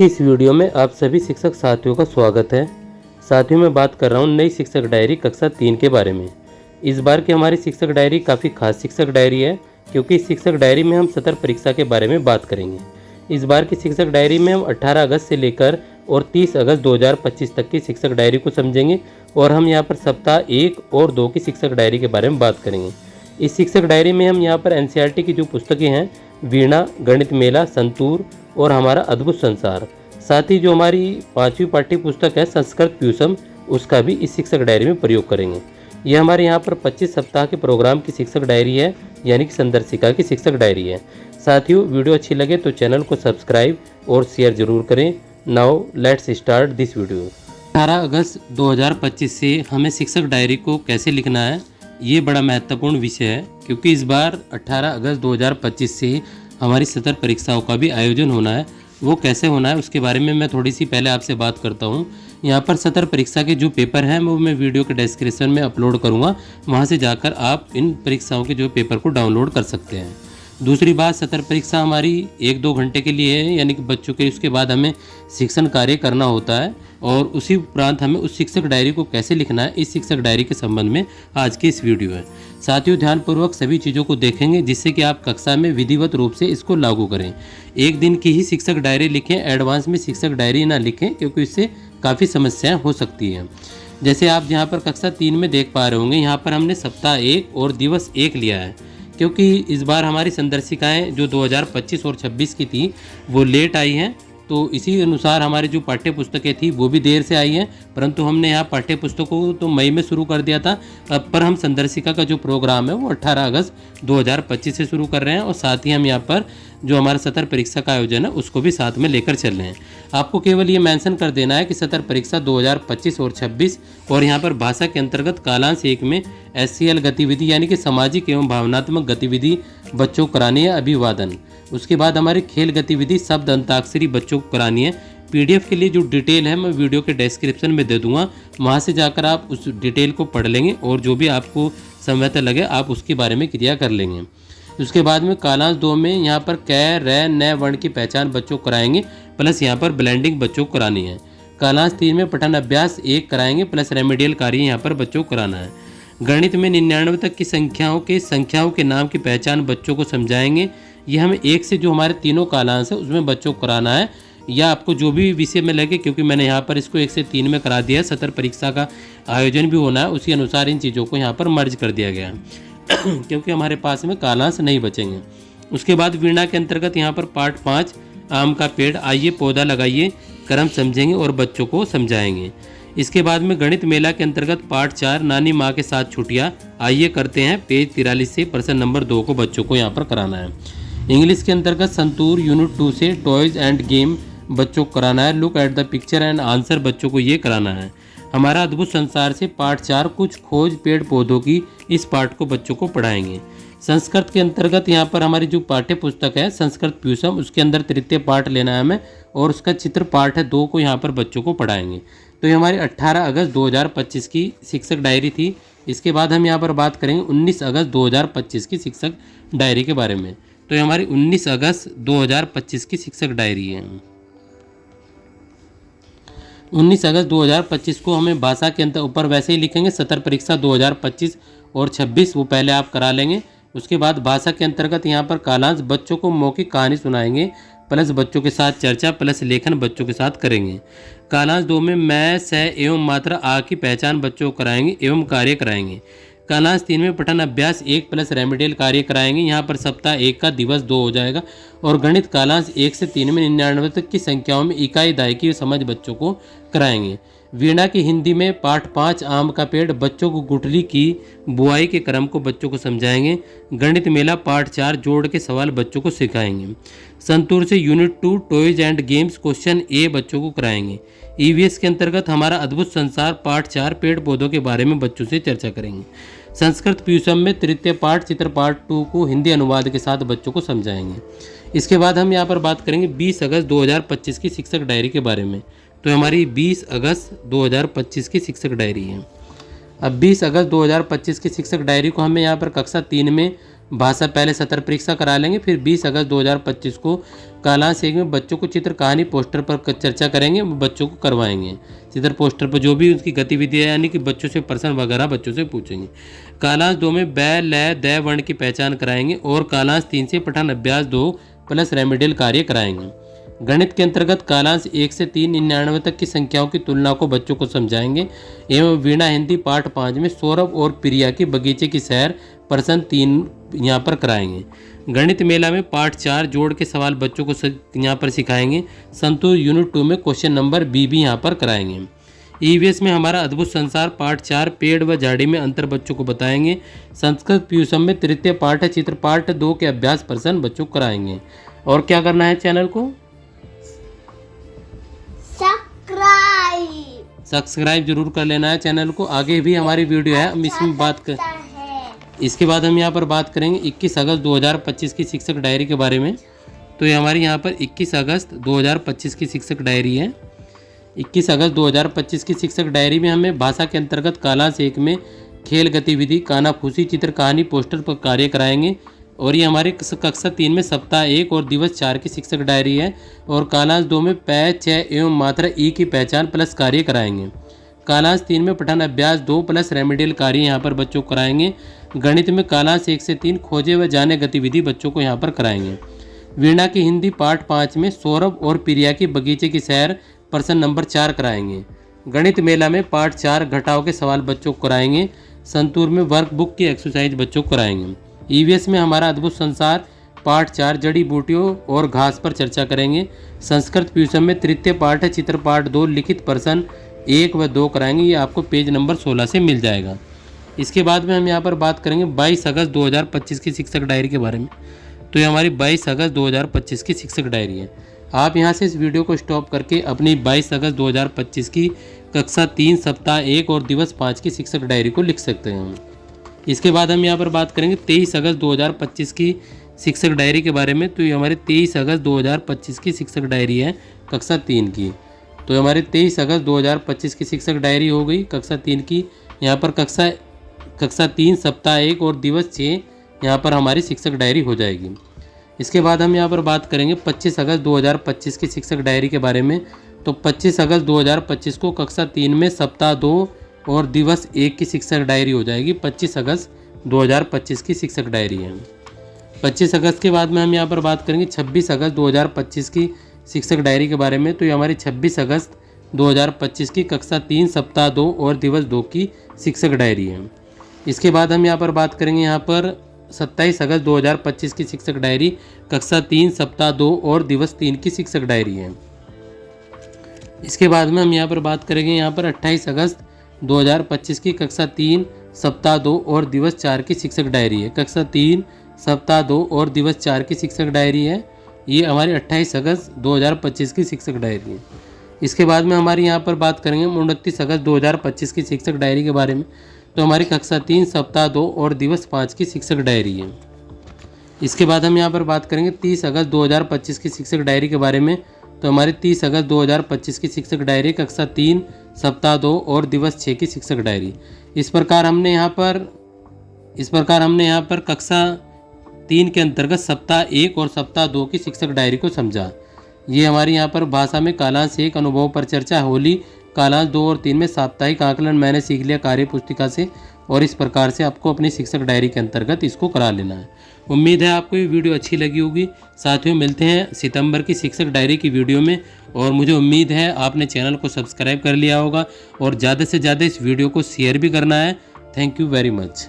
की इस वीडियो में आप सभी शिक्षक साथियों का स्वागत है। साथियों मैं बात कर रहा हूँ नई शिक्षक डायरी कक्षा 3 के बारे में। इस बार की हमारी शिक्षक डायरी काफ़ी खास शिक्षक डायरी है, क्योंकि इस शिक्षक डायरी में हम सत्र परीक्षा के बारे में बात करेंगे। इस बार की शिक्षक डायरी में हम 18 अगस्त से लेकर और 30 अगस्त 2025 तक की शिक्षक डायरी को समझेंगे और हम यहाँ पर सप्ताह 1 और 2 की शिक्षक डायरी के बारे में बात करेंगे। इस शिक्षक डायरी में हम यहाँ पर एनसीईआरटी की जो पुस्तकें हैं, वीणा, गणित मेला, संतूर और हमारा अद्भुत संसार, साथ ही जो हमारी 5वीं पाठ्य पुस्तक है संस्कृत प्यूसम, उसका भी इस शिक्षक डायरी में प्रयोग करेंगे। यह हमारे यहाँ पर 25 सप्ताह के प्रोग्राम की शिक्षक डायरी है, यानी कि संदर्शिका की शिक्षक डायरी है। साथियों वीडियो अच्छी लगे तो चैनल को सब्सक्राइब और शेयर जरूर करें। Now let's start this video. 18 अगस्त 2025 से हमें शिक्षक डायरी को कैसे लिखना है, ये बड़ा महत्वपूर्ण विषय है, क्योंकि इस बार 18 अगस्त 2025 से हमारी सत्र परीक्षाओं का भी आयोजन होना है। वो कैसे होना है उसके बारे में मैं थोड़ी सी पहले आपसे बात करता हूँ। यहाँ पर सत्र परीक्षा के जो पेपर हैं वो मैं वीडियो के डिस्क्रिप्शन में अपलोड करूँगा, वहाँ से जाकर आप इन परीक्षाओं के जो पेपर को डाउनलोड कर सकते हैं। दूसरी बात, सत्र परीक्षा हमारी 1-2 घंटे के लिए है, यानी कि बच्चों के उसके बाद हमें शिक्षण कार्य करना होता है और उसी उपरांत हमें उस शिक्षक डायरी को कैसे लिखना है, इस शिक्षक डायरी के संबंध में आज की इस वीडियो है। साथियों ध्यानपूर्वक सभी चीज़ों को देखेंगे, जिससे कि आप कक्षा में विधिवत रूप से इसको लागू करें। एक दिन की ही शिक्षक डायरी लिखें, एडवांस में शिक्षक डायरी ना लिखें, क्योंकि इससे काफ़ी समस्याएँ हो सकती हैं। जैसे आप यहाँ पर कक्षा 3 में देख पा रहे होंगे, यहाँ पर हमने सप्ताह 1 और दिवस 1 लिया है, क्योंकि इस बार हमारी संदर्शिकाएं जो 2025 और 26 की थी वो लेट आई हैं, तो इसी अनुसार हमारी जो पाठ्य पुस्तकें थी वो भी देर से आई हैं। परंतु हमने यहाँ पाठ्य पुस्तकों को तो मई में शुरू कर दिया था, पर हम संदर्शिका का जो प्रोग्राम है वो 18 अगस्त 2025 से शुरू कर रहे हैं और साथ ही हम यहाँ पर जो हमारा सत्र परीक्षा का आयोजन है उसको भी साथ में लेकर चल रहे हैं। आपको केवल ये मेंशन कर देना है कि सत्र परीक्षा 2025 और 26 और यहाँ पर भाषा के अंतर्गत कालांश 1 में SCL गतिविधि यानी कि सामाजिक एवं भावनात्मक गतिविधि बच्चों को करानी है, अभिवादन। उसके बाद हमारी खेल गतिविधि शब्द अंताक्षरी बच्चों को करानी है। PDF के लिए जो डिटेल है मैं वीडियो के डिस्क्रिप्शन में दे दूंगा, वहाँ से जाकर आप उस डिटेल को पढ़ लेंगे और जो भी आपको संभवतः लगे आप उसके बारे में क्रिया कर लेंगे। उसके बाद में कालांश 2 में यहाँ पर कै, रै, न वर्ण की पहचान बच्चों को कराएंगे, प्लस यहाँ पर ब्लेंडिंग बच्चों को करानी है। कालांश 3 में पठन अभ्यास 1 कराएंगे, प्लस रेमेडियल कार्य यहाँ पर बच्चों को कराना है। गणित में 99 तक की संख्याओं के नाम की पहचान बच्चों को समझाएंगे। ये हमें 1 से जो हमारे तीनों कालांश है उसमें बच्चों को कराना है, या आपको जो भी विषय में लगे, क्योंकि मैंने यहाँ पर इसको 1 से 3 में करा दिया है। सत्र परीक्षा का आयोजन भी होना है, उसी अनुसार इन चीज़ों को यहाँ पर मर्ज कर दिया गया है क्योंकि हमारे पास में कालांश नहीं बचेंगे। उसके बाद वीणा के अंतर्गत यहाँ पर पार्ट 5 आम का पेड़, आइए पौधा लगाइए, क्रम समझेंगे और बच्चों को समझाएंगे। इसके बाद में गणित मेला के अंतर्गत पार्ट 4 नानी माँ के साथ छुट्टियाँ, आइए करते हैं, पेज 43 से प्रश्न नंबर 2 को बच्चों को यहाँ पर कराना है। इंग्लिश के अंतर्गत संतूर यूनिट 2 से टॉयज एंड गेम बच्चों को कराना है। Look at the picture and answer बच्चों को ये कराना है। हमारा अद्भुत संसार से पार्ट 4 कुछ खोज पेड़ पौधों की, इस पार्ट को बच्चों को पढ़ाएंगे। संस्कृत के अंतर्गत यहाँ पर हमारी जो पाठ्य पुस्तक है संस्कृत प्यूसम, उसके अंदर तृतीय पाठ लेना है हमें और उसका चित्र पाठ है 2 को यहाँ पर बच्चों को पढ़ाएंगे। तो ये हमारी 18 अगस्त 2025 की शिक्षक डायरी थी। इसके बाद हम यहाँ पर बात करेंगे 19 अगस्त 2025 की शिक्षक डायरी के बारे में। तो ये हमारी 19 अगस्त 2025 की शिक्षक डायरी है। 19 अगस्त 2025 को हमें भाषा के अंतर ऊपर वैसे ही लिखेंगे, सत्र परीक्षा 2025 और 26 वो पहले आप करा लेंगे। उसके बाद भाषा के अंतर्गत यहाँ पर कालांश बच्चों को मौखिक कहानी सुनाएंगे, प्लस बच्चों के साथ चर्चा, प्लस लेखन बच्चों के साथ करेंगे। कालांश 2 में मैं, स एवं मात्रा आ की पहचान बच्चों को कराएंगे एवं कार्य कराएंगे। कालांश 3 में पठन अभ्यास 1 प्लस रेमेडियल कार्य कराएंगे। यहाँ पर सप्ताह 1 का दिवस 2 हो जाएगा। और गणित कालांश 1 से 3 में 99 तक की संख्याओं में इकाई दाई की समझ बच्चों को कराएंगे। वीणा की हिंदी में पाठ 5 आम का पेड़ बच्चों को गुठली की बुआई के क्रम को बच्चों को समझाएंगे। गणित मेला पाठ 4 जोड़ के सवाल बच्चों को सिखाएंगे। संतूर से unit 2 toys and games question A बच्चों को कराएंगे। EVS के अंतर्गत हमारा अद्भुत संसार पाठ 4 पेड़ पौधों के बारे में बच्चों से चर्चा करेंगे। संस्कृत प्यूसम में तृतीय पाठ चित्र पाठ 2 को हिंदी अनुवाद के साथ बच्चों को समझाएंगे। इसके बाद हम यहाँ पर बात करेंगे 20 अगस्त 2025 की शिक्षक डायरी के बारे में। तो हमारी 20 अगस्त 2025 की शिक्षक डायरी है। अब 20 अगस्त 2025 की शिक्षक डायरी को हमें यहाँ पर कक्षा 3 में भाषा पहले सत्र परीक्षा करा लेंगे, फिर 20 अगस्त 2025 को कालांश 1 में बच्चों को चित्र कहानी पोस्टर पर चर्चा करेंगे, बच्चों को करवाएंगे। चित्र पोस्टर पर जो भी उसकी गतिविधि है, यानी कि बच्चों से प्रश्न वगैरह बच्चों से पूछेंगे। कालांश 2 में बै लय दै वर्ण की पहचान कराएंगे और कालांश 3 से पठन अभ्यास 2 प्लस रेमेडियल कार्य कराएंगे। गणित के अंतर्गत कालांश 1 से 399 तक की संख्याओं की तुलना को बच्चों को समझाएंगे एवं वीणा हिंदी पाठ 5 में सौरभ और प्रिया की बगीचे की सैर प्रश्न 3 यहाँ पर कराएंगे। गणित मेला में पाठ 4 जोड़ के सवाल बच्चों को यहाँ पर सिखाएंगे। संतूर यूनिट 2 में क्वेश्चन नंबर बी भी यहाँ पर कराएंगे। ईवीएस में हमारा अद्भुत संसार पाठ 4 पेड़ व झाड़ी में अंतर बच्चों को बताएंगे। संस्कृत पीयूषम में तृतीय पाठ है चित्र पाठ 2 के अभ्यास प्रश्न बच्चों को कराएंगे। और क्या करना है, चैनल को सब्सक्राइब जरूर कर लेना है चैनल को। आगे भी हमारी वीडियो है, हम इसमें बात कर इसके बाद हम यहाँ पर बात करेंगे 21 अगस्त 2025 की शिक्षक डायरी के बारे में। तो ये हमारी यहाँ पर 21 अगस्त 2025 की शिक्षक डायरी है। 21 अगस्त 2025 की शिक्षक डायरी में हमें भाषा के अंतर्गत कालांश 1 में खेल गतिविधि कानाफूसी चित्र कहानी पोस्टर पर कार्य कराएंगे। और ये हमारी कक्षा 3 में सप्ताह 1 और दिवस 4 की शिक्षक डायरी है। और कालांश 2 में पै चय एवं मात्रा ई की पहचान प्लस कार्य कराएंगे। कालांश 3 में पठन अभ्यास 2 प्लस रेमेडियल कार्य यहाँ पर बच्चों को कराएंगे। गणित में कालांश 1 से 3 खोजे व जाने गतिविधि बच्चों को यहाँ पर कराएंगे। वीणा की हिंदी पाठ 5 में सौरभ और प्रिया की बगीचे की सैर प्रश्न नंबर 4 कराएंगे। गणित मेला में पाठ 4 घटाव के सवाल बच्चों को कराएंगे। संतूर में वर्कबुक की एक्सरसाइज बच्चों को कराएंगे। ईवीएस में हमारा अद्भुत संसार पाठ 4 जड़ी बूटियों और घास पर चर्चा करेंगे। संस्कृत पीयूषम में तृतीय पाठ है चित्र पाठ 2 लिखित प्रश्न 1 व 2 कराएंगे। ये आपको पेज नंबर 16 से मिल जाएगा। इसके बाद में हम यहाँ पर बात करेंगे 22 अगस्त 2025 की शिक्षक डायरी के बारे में। तो ये हमारी 22 अगस्त 2025 की शिक्षक डायरी है। आप यहाँ से इस वीडियो को स्टॉप करके अपनी 22 अगस्त 2025 की कक्षा 3 सप्ताह 1 और दिवस 5 की शिक्षक डायरी को लिख सकते हैं। इसके बाद हम यहाँ पर बात करेंगे 23 अगस्त 2025 की शिक्षक डायरी के बारे में। तो ये हमारे 23 अगस्त 2025 की शिक्षक डायरी है कक्षा 3 की। तो हमारे 23 अगस्त 2025 की शिक्षक डायरी हो गई कक्षा 3 की। यहाँ पर कक्षा 3 सप्ताह 1 और दिवस 6 यहाँ पर हमारी शिक्षक डायरी हो जाएगी। इसके बाद हम यहाँ पर बात करेंगे 25 अगस्त 2025 की शिक्षक डायरी के बारे में। तो 25 अगस्त 2025 को कक्षा 3 में सप्ताह 2 और दिवस 1 की शिक्षक डायरी हो जाएगी। 25 अगस्त 2025 की शिक्षक डायरी है। 25 अगस्त के बाद में हम यहाँ पर बात करेंगे 26 अगस्त 2025 की शिक्षक डायरी के बारे में। तो ये हमारी 26 अगस्त 2025 की कक्षा 3 सप्ताह 2 और दिवस 2 की शिक्षक डायरी है। इसके बाद हम यहाँ पर बात करेंगे यहाँ पर 27 अगस्त 2025 की शिक्षक डायरी कक्षा 3 सप्ताह 2 और दिवस 3 की शिक्षक डायरी है। इसके बाद में हम यहाँ पर बात करेंगे यहाँ पर 28 अगस्त 2025 की कक्षा 3 सप्ताह 2 और दिवस 4 की शिक्षक डायरी है। कक्षा 3 सप्ताह 2 और दिवस 4 की शिक्षक डायरी है। ये हमारी 28 अगस्त 2025 की शिक्षक डायरी है। इसके बाद में हमारी यहाँ पर बात करेंगे 29 अगस्त 2025 की शिक्षक डायरी के बारे में। तो हमारी कक्षा 3 सप्ताह 2 और दिवस 5 की शिक्षक डायरी है। इसके बाद हम यहाँ पर बात करेंगे 30 अगस्त 2025 की शिक्षक डायरी के बारे में। तो हमारी 30 अगस्त 2025 की शिक्षक डायरी कक्षा 3 सप्ताह 2 और दिवस 6 की शिक्षक डायरी। इस प्रकार हमने यहाँ पर कक्षा 3 के अंतर्गत सप्ताह 1 और सप्ताह 2 की शिक्षक डायरी को समझा। ये हमारी यहाँ पर भाषा में कालांश 1 अनुभव पर चर्चा, होली कालांश 2 और 3 में साप्ताहिक आकलन मैंने सीख लिया कार्य पुस्तिका से। और इस प्रकार से आपको अपनी शिक्षक डायरी के अंतर्गत इसको करा लेना है। उम्मीद है आपको ये वीडियो अच्छी लगी होगी। साथियों, मिलते हैं सितंबर की शिक्षक डायरी की वीडियो में। और मुझे उम्मीद है आपने चैनल को सब्सक्राइब कर लिया होगा और ज़्यादा से ज़्यादा इस वीडियो को शेयर भी करना है। Thank you very much.